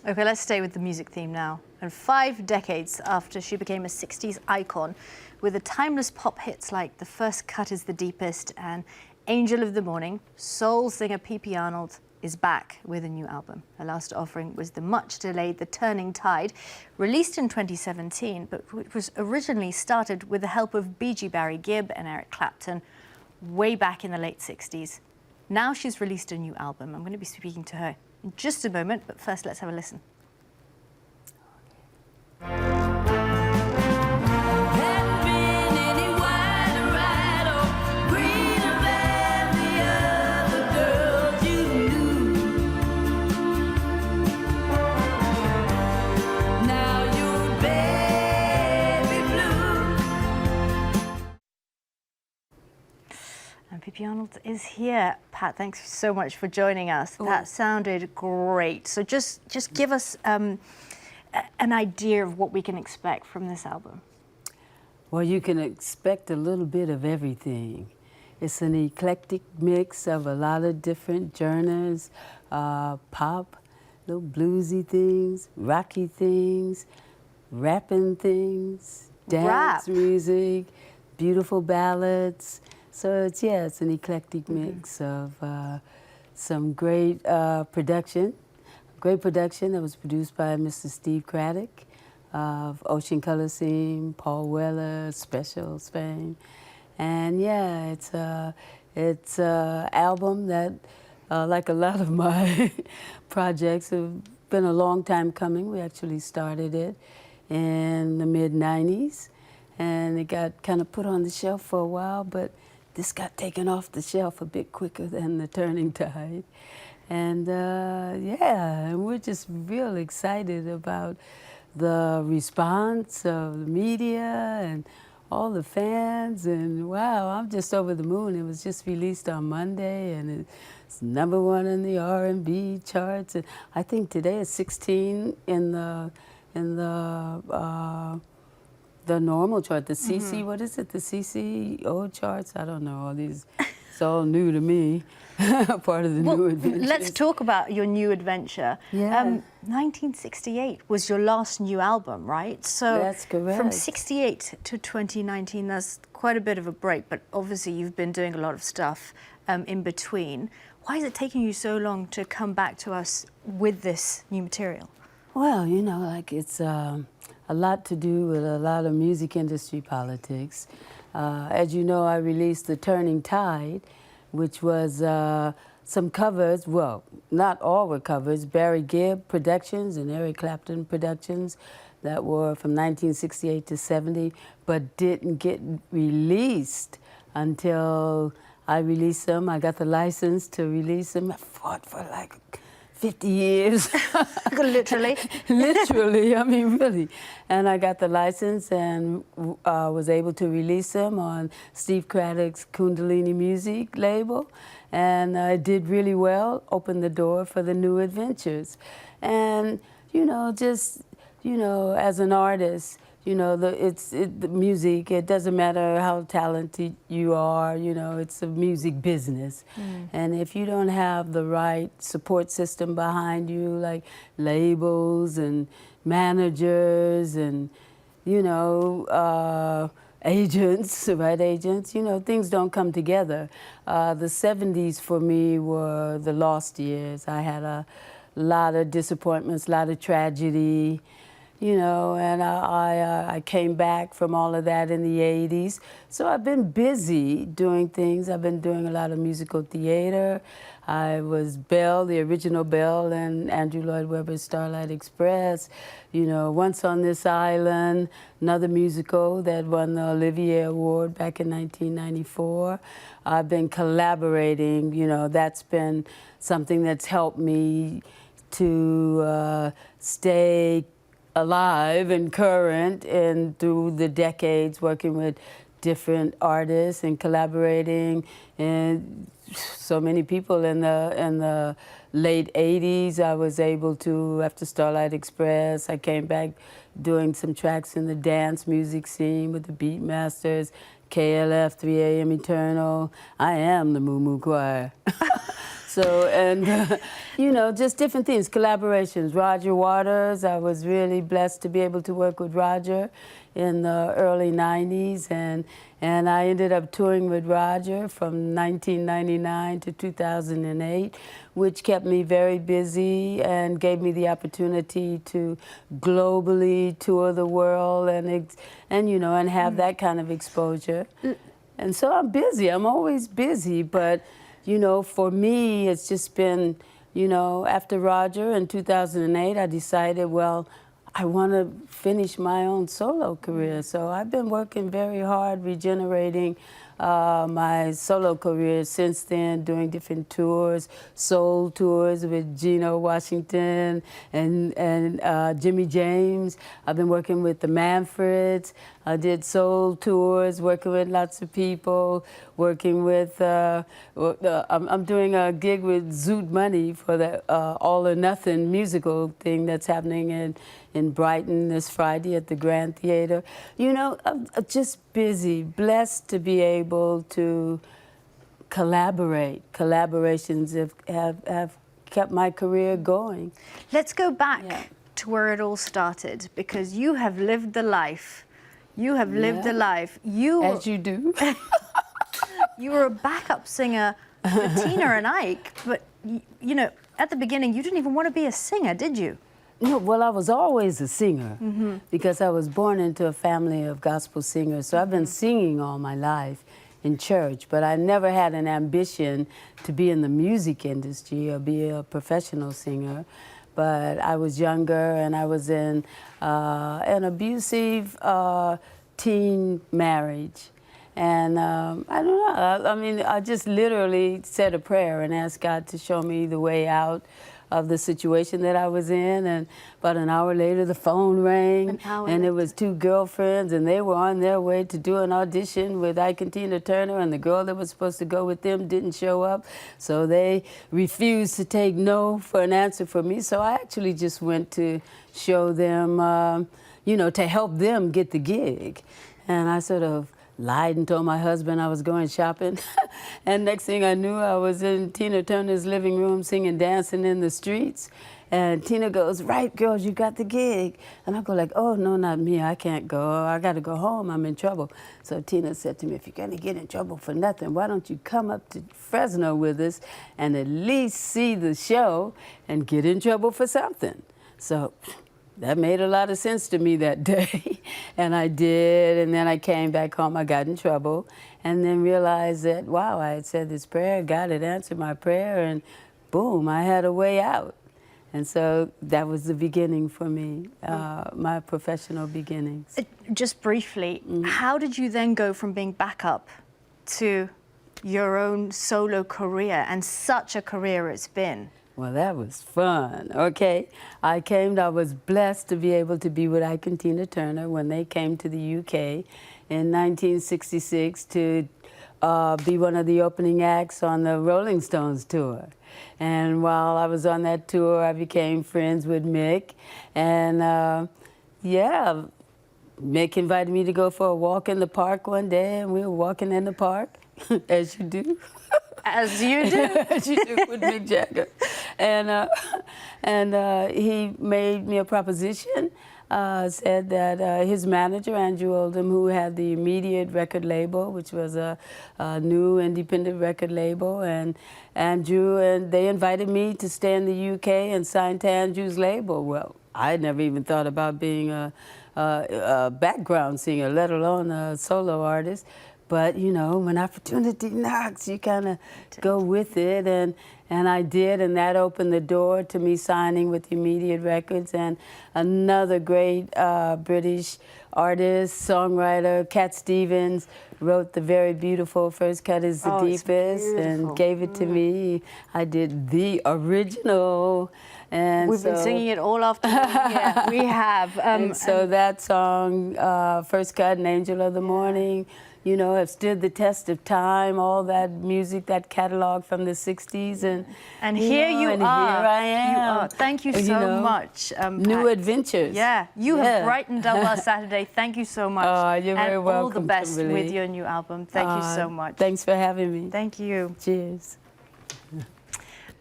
Okay, let's stay with the music theme now. And 5 decades after she became a 60s icon with the timeless pop hits like The First Cut is the Deepest and Angel of the Morning, soul singer PP Arnold is back with a new album. Her last offering was the much-delayed The Turning Tide, released in 2017, but it was originally started with the help of B.G. Barry Gibb and Eric Clapton way back in the late 60s. Now she's released a new album. I'm going to be speaking to her in just a moment, but first let's have a listen. And PP Arnold is here. Pat, thanks so much for joining us. Ooh. That sounded great. So just give us an idea of what we can expect from this album. Well, you can expect a little bit of everything. It's an eclectic mix of a lot of different genres, pop, little bluesy things, rocky things, rapping things, dance music, beautiful ballads. So it's an eclectic mix of some great production. Great production that was produced by Mr. Steve Craddock of Ocean Color Scene, Paul Weller, Specials fame. And yeah, it's a album that, like a lot of my projects, have been a long time coming. We actually started it in the mid-90s, and it got kind of put on the shelf for a while, but this got taken off the shelf a bit quicker than The Turning Tide. And yeah, we're just real excited about the response of the media and all the fans, and wow, I'm just over the moon. It was just released on Monday, and it's #1 in the R&B charts. And I think today it's 16 in the normal chart, the CC, what is it, the CCO charts? I don't know, all these, it's all new to me, part of the new adventure. Let's talk about your new adventure. Yeah. 1968 was your last new album, right? So that's correct. From 68 to 2019, that's quite a bit of a break, but obviously you've been doing a lot of stuff in between. Why is it taking you so long to come back to us with this new material? Well, you know, like it's a lot to do with a lot of music industry politics. As you know, I released The Turning Tide, which was some covers, well, not all were covers, Barry Gibb productions and Eric Clapton productions that were from 1968 to 70, but didn't get released until I released them. I got the license to release them. I fought for like 50 years. Literally? Literally, I mean, really. And I got the license and was able to release them on Steve Craddock's Kundalini Music label. And I did really well, opened the door for the new adventures. And, you know, just, you know, as an artist, you know, the music, it doesn't matter how talented you are, you know, it's a music business. And if you don't have the right support system behind you, like labels and managers and, you know, agents, right agents, you know, things don't come together. The 70s for me were the lost years. I had a lot of disappointments, a lot of tragedy. You know, and I came back from all of that in the 80s. So I've been busy doing things. I've been doing a lot of musical theater. I was Belle, the original Belle, and Andrew Lloyd Webber's Starlight Express. You know, Once on This Island, another musical that won the Olivier Award back in 1994. I've been collaborating, you know, that's been something that's helped me to stay alive and current and through the decades working with different artists and collaborating and so many people in the late 80s. I was able to, after Starlight Express, I came back doing some tracks in the dance music scene with the Beatmasters, KLF, 3 AM Eternal. I am the Moo Moo Choir. So, and, you know, just different things, collaborations. Roger Waters, I was really blessed to be able to work with Roger in the early 90s, and I ended up touring with Roger from 1999 to 2008, which kept me very busy and gave me the opportunity to globally tour the world and you know, and have that kind of exposure. And so I'm busy. I'm always busy, but you know, for me, it's just been, you know, after Roger in 2008, I decided, well, I want to finish my own solo career. So I've been working very hard, regenerating my solo career since then, doing different tours, soul tours with Gino Washington and Jimmy James. I've been working with the Manfreds. I did soul tours, working with lots of people, working with, I'm doing a gig with Zoot Money for the All or Nothing musical thing that's happening in Brighton this Friday at the Grand Theater. You know, I'm just busy, blessed to be able to collaborate. Collaborations have kept my career going. Let's go back to where it all started, because you have lived the life. You have lived the life. As you do. You were a backup singer for Tina and Ike, but you know, at the beginning, you didn't even want to be a singer, did you? No, well, I was always a singer because I was born into a family of gospel singers. So I've been singing all my life in church, but I never had an ambition to be in the music industry or be a professional singer. But I was younger and I was in an abusive teen marriage. And I don't know, I mean, I just literally said a prayer and asked God to show me the way out of the situation that I was in, and about an hour later the phone rang, and it was two girlfriends, and they were on their way to do an audition with Ike and Tina Turner, and the girl that was supposed to go with them didn't show up, so they refused to take no for an answer from me. So I actually just went to show them, you know, to help them get the gig. And I sort of lied and told my husband I was going shopping. And next thing I knew, I was in Tina Turner's living room singing, dancing in the streets. And Tina goes, "Right, girls, you got the gig." And I go like, "Oh, no, not me. I can't go. I got to go home. I'm in trouble." So Tina said to me, "If you're going to get in trouble for nothing, why don't you come up to Fresno with us and at least see the show and get in trouble for something?" So that made a lot of sense to me that day. And I did, and then I came back home, I got in trouble, and then realized that, wow, I had said this prayer, God had answered my prayer, and boom, I had a way out. And so that was the beginning for me, my professional beginnings. Just briefly, how did you then go from being backup to your own solo career, and such a career it's been? Well, that was fun, okay? I was blessed to be able to be with Ike and Tina Turner when they came to the UK in 1966 to be one of the opening acts on the Rolling Stones tour. And while I was on that tour, I became friends with Mick. And yeah, Mick invited me to go for a walk in the park one day, and we were walking in the park, as you do. As you do. As you do with Mick Jagger. And he made me a proposition, said that his manager, Andrew Oldham, who had the Immediate record label, which was a new independent record label, and Andrew, and they invited me to stay in the UK and sign to Andrew's label. Well, I had never even thought about being a background singer, let alone a solo artist. But, you know, when opportunity knocks, you kind of go with it. And I did, and that opened the door to me signing with Immediate Records. And another great British artist, songwriter, Cat Stevens, wrote the very beautiful First Cut is the Deepest and gave it to me. I did the original. And We've been singing it all afternoon. Yeah, we have. And so that song, First Cut and Angel of the Morning, you know, have stood the test of time, all that music, that catalog from the 60s. And here you are. Here I am. You are. Thank you so much. New Pat. adventures. Yeah, you have brightened up our Saturday. Thank you so much. Oh, you're very welcome, and all the best Kimberly. with your new album. Thank you so much. Thanks for having me. Thank you. Cheers.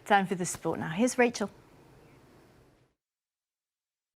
Time for the sport now. Here's Rachel.